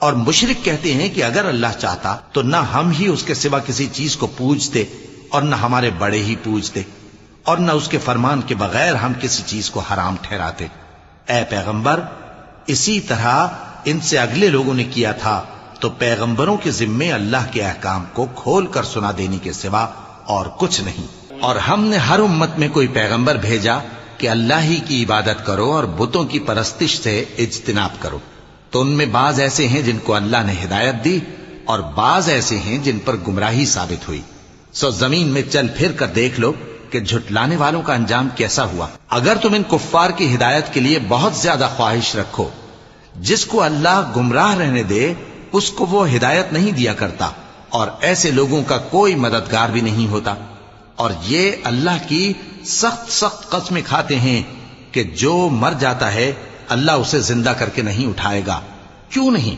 और मुशरिक कहते हैं कि अगर अल्लाह चाहता तो न हम ही उसके सिवा किसी चीज को पूजते और न हमारे बड़े ही पूजते और न उसके फरमान के बगैर हम किसी चीज को हराम ठहराते। ऐ पैगंबर, इसी तरह इनसे अगले लोगों ने किया था, तो पैगंबरों के जिम्मे अल्लाह के अहकाम को खोल कर सुना देने के सिवा और कुछ नहीं। और हमने हर उम्मत में कोई पैगंबर भेजा कि अल्लाह ही की इबादत करो और बुतों की परस्तिश से इज्तिनाब करो। तो उनमें बाज ऐसे हैं जिनको अल्लाह ने हिदायत दी और बाज ऐसे हैं जिन पर गुमराही साबित हुई। सो जमीन में चल फिर कर देख लो कि झुटलाने वालों का अंजाम कैसा हुआ। अगर तुम इन कुफ्फार की हिदायत के लिए बहुत ज्यादा ख्वाहिश रखो, जिसको अल्लाह गुमराह रहने दे उसको वो हिदायत नहीं दिया करता और ऐसे लोगों का कोई मददगार भी नहीं होता। और ये अल्लाह की सख्त सख्त कस्में खाते हैं कि जो मर जाता है अल्लाह उसे जिंदा करके नहीं उठाएगा। क्यों नहीं?